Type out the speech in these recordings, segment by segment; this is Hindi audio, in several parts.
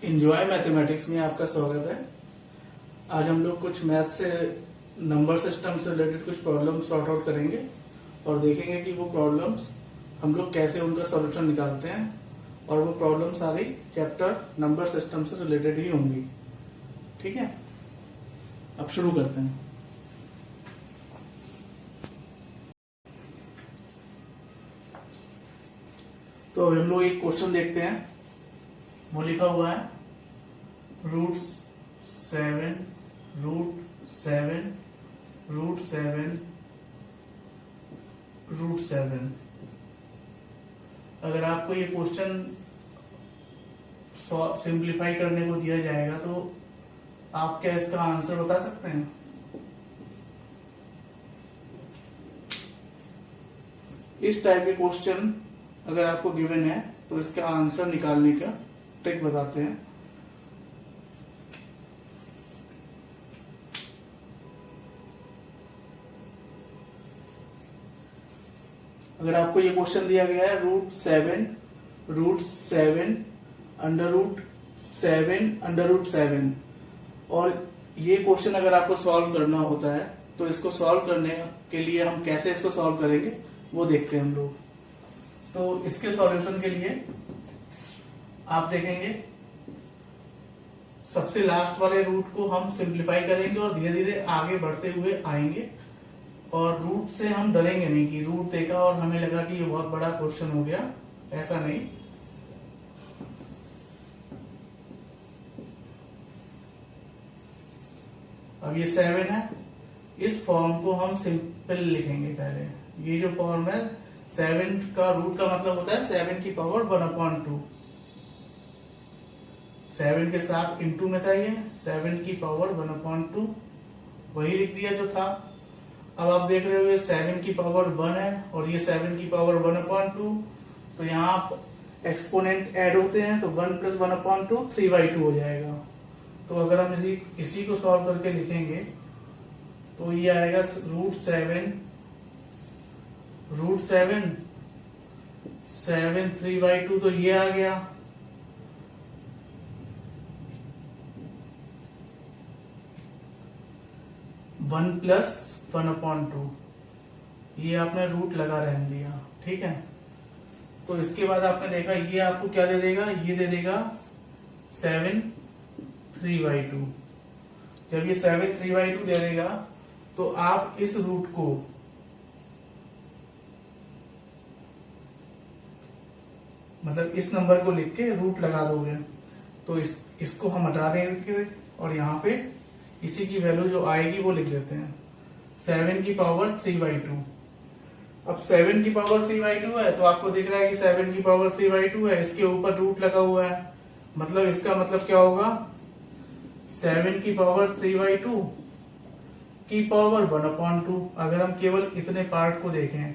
इंजॉय मैथमेटिक्स में आपका स्वागत है। आज हम लोग कुछ मैथ से नंबर सिस्टम से रिलेटेड कुछ प्रॉब्लम सॉर्ट आउट करेंगे और देखेंगे कि वो प्रॉब्लम्स हम लोग कैसे उनका सॉल्यूशन निकालते हैं, और वो प्रॉब्लम सारी चैप्टर नंबर सिस्टम से रिलेटेड ही होंगी। ठीक है, अब शुरू करते हैं। तो हम लोग एक क्वेश्चन देखते हैं। वो लिखा हुआ है रूट 7 रूट 7 रूट 7 रूट 7। अगर आपको ये क्वेश्चन सिंप्लीफाई करने को दिया जाएगा तो आप क्या इसका आंसर बता सकते हैं? इस टाइप के क्वेश्चन अगर आपको गिवन है तो इसका आंसर निकालने का ट्रिक बताते हैं। अगर आपको ये क्वेश्चन दिया गया है रूट 7 अंडर रूट 7 और ये क्वेश्चन अगर आपको सॉल्व करना होता है तो इसको सॉल्व करने के लिए हम कैसे इसको सॉल्व करेंगे वो देखते हैं हम लोग। तो इसके सॉल्यूशन के लिए आप देखेंगे सबसे लास्ट वाले रूट को हम सिंप्लीफाई करेंगे और धीरे धीरे आगे बढ़ते हुए आएंगे, और रूट से हम डरेंगे नहीं कि रूट देखा और हमें लगा कि ये बहुत बड़ा क्वेश्चन हो गया, ऐसा नहीं। अब ये 7 है, इस फॉर्म को हम सिंपल लिखेंगे। पहले ये जो फॉर्म है 7 का रूट का मतलब होता है 7 की पावर 1/2। 7 के साथ इंटू में था, ये 7 की पावर 1/2 वही लिख दिया जो था। अब आप देख रहे हो ये 7 की पावर 1 है और ये 7 की पावर 1/2, तो यहाँ एक्सपोनेंट ऐड होते हैं तो 1 + 1/2 3/2 हो जाएगा। तो अगर हम इसी को सॉल्व करके लिखेंगे तो ये आएगा रूट 7 3/2, तो ये आ गया। वन प्लस 1/2, ये आपने रूट लगा रहने दिया। ठीक है, तो इसके बाद आपने देखा ये आपको क्या दे देगा, ये दे देगा 7 3/2। जब ये 7 3/2 दे देगा तो आप इस रूट को मतलब इस नंबर को लिख के रूट लगा दोगे, तो इसको हम हटा देंगे और यहाँ पे इसी की वैल्यू जो आएगी वो लिख देते हैं 7 की पावर 3/2। अब 7 की पावर 3/2 है तो आपको दिख रहा है कि 7 की पावर 3/2 है, इसके ऊपर रूट लगा हुआ है, मतलब इसका मतलब क्या होगा 7 की पावर 3/2 की पावर 1/2। अगर हम केवल इतने पार्ट को देखें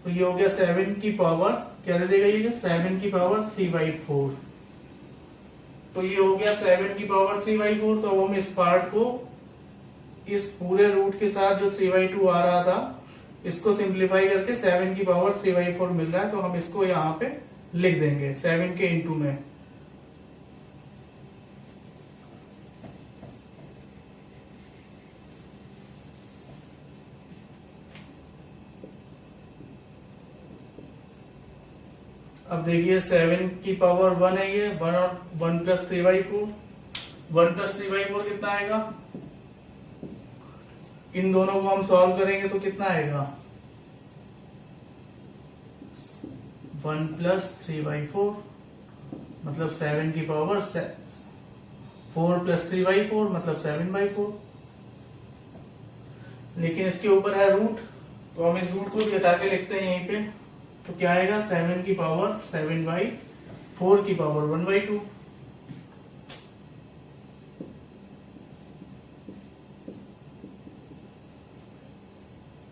तो ये हो गया 7 की पावर क्या दे देगा, ये 7 की पावर 3/4। तो ये हो गया 7 की पावर 3/4। तो अब हम इस पार्ट को इस पूरे रूट के साथ जो 3/2 आ रहा था इसको सिंप्लीफाई करके 7 की पावर 3/4 मिल रहा है, तो हम इसको यहाँ पे लिख देंगे 7 के इंटू में। अब देखिए 7 की पावर 1 है ये, 1 और 1 + 3/4। 1 + 3/4 कितना आएगा, इन दोनों को हम सॉल्व करेंगे तो कितना आएगा 1 + 3/4 मतलब 7 की पावर 4 + 3/4 मतलब 7/4। लेकिन इसके ऊपर है रूट, तो हम इस रूट को भी हटा के लिखते हैं यहीं पे, तो क्या आएगा 7 की पावर 7/4 की पावर 1/2।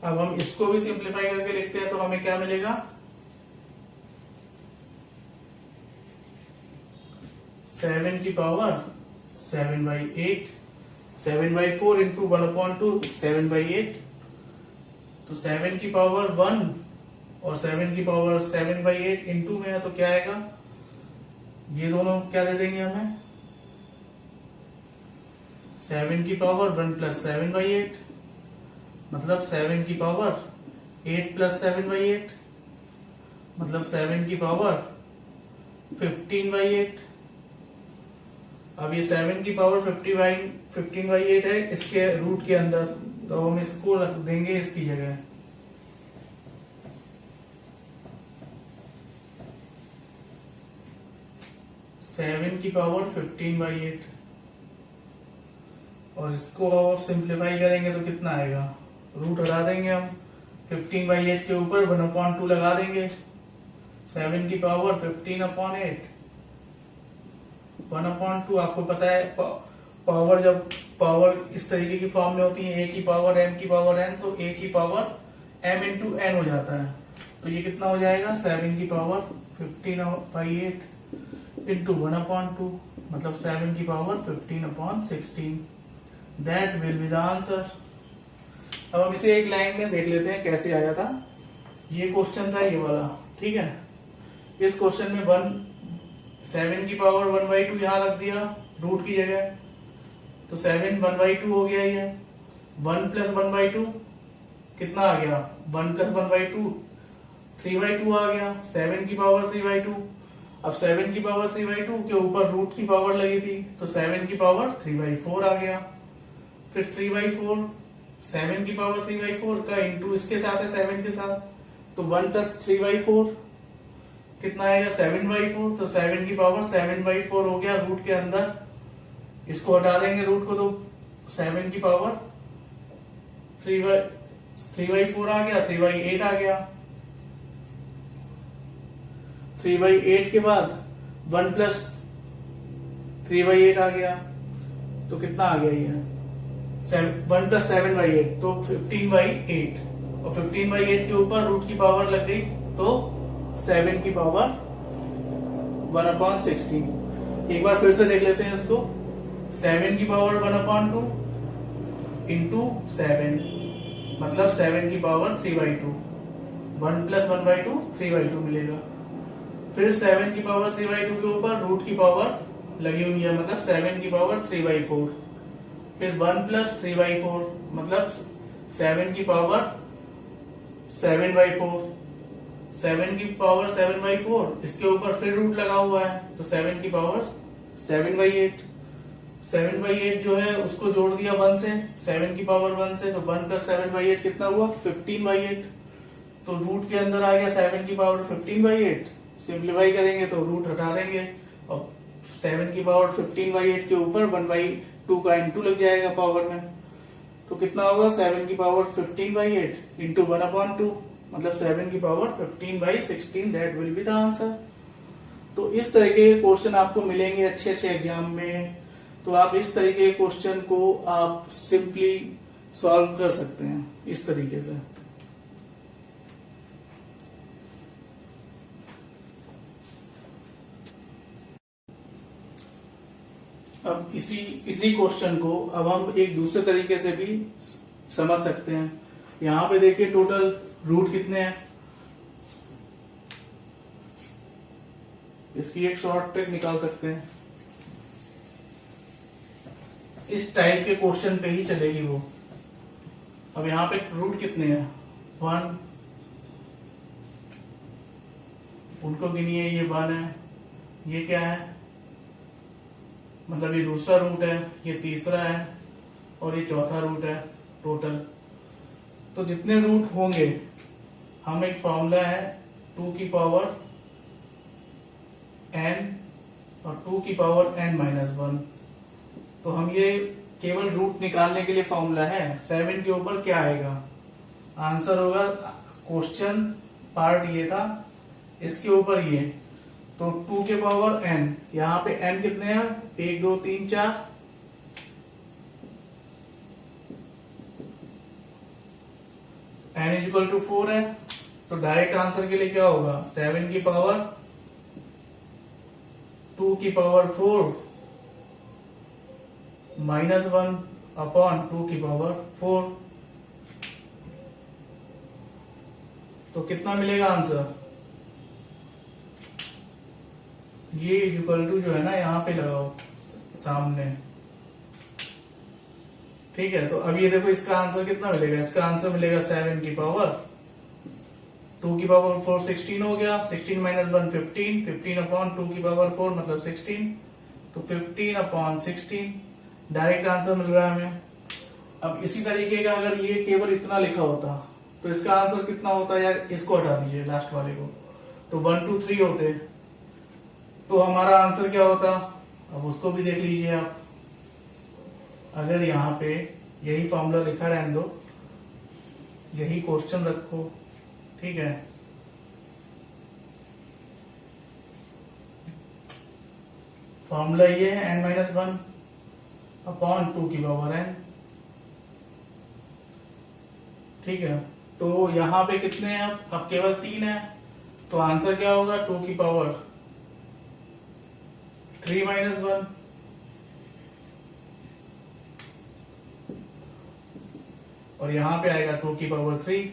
अब हम इसको भी सिंप्लीफाई करके लिखते हैं तो हमें क्या मिलेगा 7 की पावर 7/8, 7/4 इंटू 1/2 7/8, तो 7 की पावर 1 और 7 की पावर 7/8 इंटू में है तो क्या आएगा, ये दोनों क्या दे देंगे हमें, 7 की पावर 1 प्लस 7/8, मतलब 7 की पावर 8 प्लस 7/8, मतलब 7 की पावर 15/8। अब ये 7 की पावर 15/8 है इसके रूट के अंदर, तो हम इसको रख देंगे इसकी जगह। सेवन की पावर 15/8, और इसको आप सिंप्लीफाई करेंगे तो कितना आएगा, रूट हटा देंगे हम, 15/8 के ऊपर 1/2 लगा देंगे, 7 की पावर 15/8, 1/2। आपको पता है पावर, जब पावर इस तरीके की फॉर्म में होती है, a की पावर m की पावर n, तो a की पावर m इंटू n हो जाता है। तो ये कितना हो जाएगा, 7 की पावर 15/8 इंटू 1/2, मतलब 7 की power 15/16। That will be the answer. अब हम इसे एक लाइन में देख लेते हैं कैसे आया था। ये क्वेश्चन था ये वाला, ठीक है। इस क्वेश्चन में 7 की पावर 1/2 यहां रख दिया रूट की जगह, तो 7 1/2 हो गया। ये 1 प्लस 1/2 कितना आ गया, 1 प्लस 1/2 3/2 आ गया, 7 की पावर 3/2। अब 7 की पावर 3/2 के ऊपर रूट की पावर लगी थी, तो 7 की पावर 3/4 आ गया। फिर 3/4, 7 की पावर 3/4 का इंटू इसके साथ है 7 के साथ, तो 1 प्लस 3/4 कितना आएगा, 7/4। तो 7 की पावर 7/4 हो गया रूट के अंदर, इसको हटा देंगे रूट को, तो 7 की पावर 3/4 आ गया, 3/8 आ गया। 3/8 के बाद 1 प्लस 3/8 आ गया, तो कितना आ गया ये 1 प्लस 7/8, तो 15/8, और 15/8 के ऊपर रूट की पावर लग गई, तो 7 की पावर 1/16। एक बार फिर से देख लेते हैं इसको, 7 की पावर 1/2 इंटू 7, मतलब 7 की पावर 3/2, 1 प्लस 1/2 3/2 मिलेगा। फिर 7 की पावर 3/2 के ऊपर रूट की पावर लगी हुई है, मतलब 7 की पावर 3/4, फिर 1 प्लस 3/4, मतलब 7 की पावर 7/4, 7 की पावर 7/4, इसके ऊपर फिर रूट लगा हुआ है, तो 7 की पावर 7/8। 7/8 जो है उसको जोड़ दिया 1 से, 7 की पावर 1 से, तो 1 प्लस 7/8 कितना हुआ, 15/8। तो रूट के अंदर आ गया 7 की पावर 15/8, सिंप्लीफाई करेंगे तो रूट हटा देंगे, और 7 की पावर 15/8 के ऊपर 1/2 का इंटू लग जाएगा पावर में, तो कितना होगा, 7 की पावर 15/8 इंटू 1/2, मतलब 7 की power 15/16। That will be the answer. तो इस तरीके के क्वेश्चन आपको मिलेंगे अच्छे अच्छे एग्जाम में, तो आप इस तरीके के क्वेश्चन को आप सिंपली सॉल्व कर सकते हैं इस तरीके से। अब इसी क्वेश्चन को अब हम एक दूसरे तरीके से भी समझ सकते हैं। यहाँ पे देखिए टोटल रूट कितने हैं, इसकी एक शॉर्ट ट्रिक निकाल सकते हैं। इस टाइप के क्वेश्चन पे ही चलेगी वो। अब यहाँ पे रूट कितने हैं, 1, उनको गिनिए, ये 1 है, ये क्या है, मतलब ये दूसरा रूट है, ये तीसरा है, और ये चौथा रूट है टोटल। तो जितने रूट होंगे, हम एक फॉर्मूला है 2 की पावर n और 2 की पावर n-1, तो हम ये केवल रूट निकालने के लिए फॉर्मूला है। 7 के ऊपर क्या आएगा, आंसर होगा, क्वेश्चन पार्ट ये था, इसके ऊपर ये, तो 2 के पावर n, यहाँ पे n कितने हैं, 1 2 3 4, n इक्वल टू 4 है, तो डायरेक्ट आंसर के लिए क्या होगा, 7 की पावर 2 की पावर 4 -1 अपॉन 2 की पावर 4। तो तो कितना मिलेगा आंसर, ये इक्वल टू जो है ना यहाँ पे लगाओ सामने, ठीक है। तो अब ये देखो इसका आंसर कितना मिलेगा, इसका आंसर मिलेगा 7 की पावर 2 की पावर 4 16 हो गया, 16 माइनस 1 15, 15 अपॉन 2 की पावर 4 मतलब 16, तो 15 अपॉन 16 डायरेक्ट आंसर मिल रहा है हमें। अब इसी तरीके का अगर ये केवल इतना लिखा होता तो इसका आंसर कितना होता यार, इसको हटा दीजिए लास्ट वाले को, तो 1 2 3 होते, तो हमारा आंसर क्या होता, अब उसको भी देख लीजिए आप। अगर यहाँ पे यही फॉर्मूला लिखा रहने दो, यही क्वेश्चन रखो, ठीक है, फॉर्मूला ये है n-1 अपॉन 2 की पावर n, ठीक है। तो यहाँ पे कितने हैं, अब केवल 3 है, तो आंसर क्या होगा 2 की पावर 3 माइनस 1, और यहाँ पे आएगा 2 की पावर 3,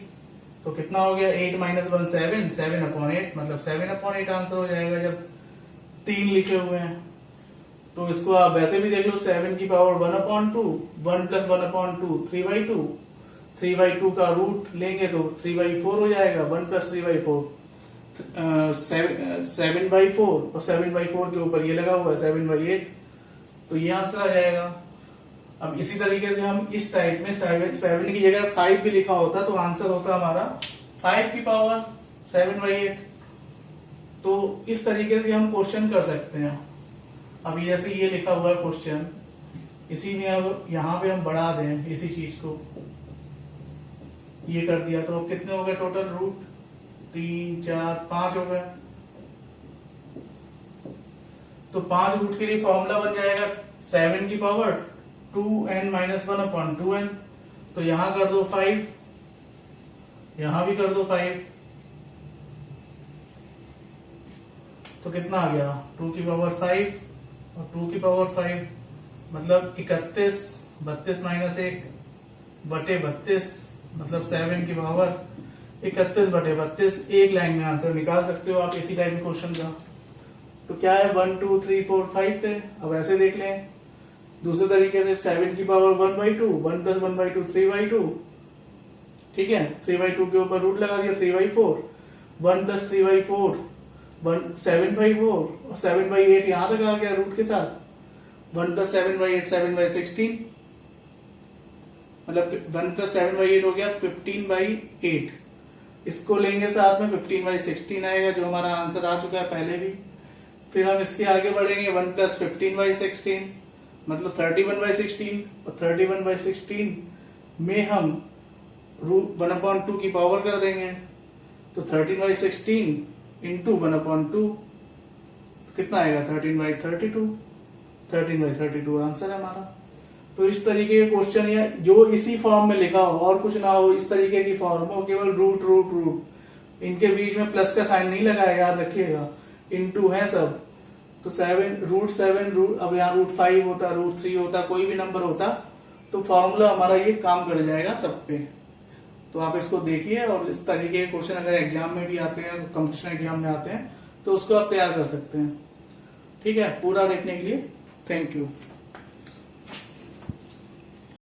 तो कितना हो गया 8 माइनस 1 7, 7 अपॉन 8 मतलब 7 अपॉन 8 आंसर हो जाएगा जब 3 लिखे हुए हैं। तो इसको आप वैसे भी देख लो, 7 की पावर 1 अपॉन 2, 1 प्लस 1 अपॉन 2 3/2, 3/2 का रूट लेंगे तो 3/4 हो जाएगा, 1 प्लस 3/4 7/4, और 7/4 के ऊपर ये लगा हुआ है 7/8, तो ये आंसर आ जाएगा। अब इसी तरीके से हम इस टाइप में 7 की जगह 5 भी लिखा होता तो आंसर होता हमारा 5 की पावर 7/8। तो इस तरीके से हम क्वेश्चन कर सकते हैं। अब जैसे ये लिखा हुआ है क्वेश्चन, इसी में अब यहाँ पे हम बढ़ा दें इसी चीज को, ये कर दिया, तो अब कितने हो गए टोटल रूट, 3 4 5 हो गए। तो 5 रूट के लिए फॉर्मूला बन जाएगा 7 की पावर 2n-1 अपॉन 2n, तो यहां कर दो 5, यहां भी कर दो 5, तो कितना आ गया 2 की पावर 5 और 2 की पावर 5 मतलब 31, 32 माइनस 1 बटे 32 मतलब 7 की पावर 31 बटे 32। एक लाइन में आंसर निकाल सकते हो आप इसी टाइप के क्वेश्चन का। तो क्या है 1 2 3 4 5 थे। अब ऐसे देख लें दूसरे तरीके से 7 की पावर 1/2, 1 प्लस 1/2 3/2, ठीक है, 3/2 के ऊपर रूट लगा दिया 3/4, 1 प्लस 3/4 7/4 और 7/8 यहां तक आ गया रूट के साथ, 1 प्लस 7/8 7/16 मतलब 1 प्लस 7/8 हो गया 15/8। इसको लेंगे साथ में 15/16 आएगा जो हमारा आंसर आ चुका है पहले भी। फिर हम इसके आगे बढ़ेंगे 1 प्लस 15/16 मतलब 31/16 और 31/16 में हम रूट 1/2 की पावर कर देंगे तो 13/16 इंटू 1/2 कितना आएगा 13/32, 13/32 आंसर है हमारा। तो इस तरीके के क्वेश्चन या जो इसी फॉर्म में लिखा हो और कुछ ना हो, इस तरीके की फॉर्म हो, केवल रूट रूट रूट, इनके बीच में प्लस का साइन नहीं लगाया, याद रखिएगा, इनटू है सब। तो 7 रूट अब यहाँ √5 होता, √3 होता, कोई भी नंबर होता तो फॉर्मूला हमारा ये काम कर जाएगा सब पे। तो आप इसको देखिए और इस तरीके के क्वेश्चन अगर एग्जाम में भी आते हैं, कंपटीशन एग्जाम में आते हैं तो उसको आप तैयार कर सकते हैं। ठीक है, पूरा देखने के लिए थैंक यू।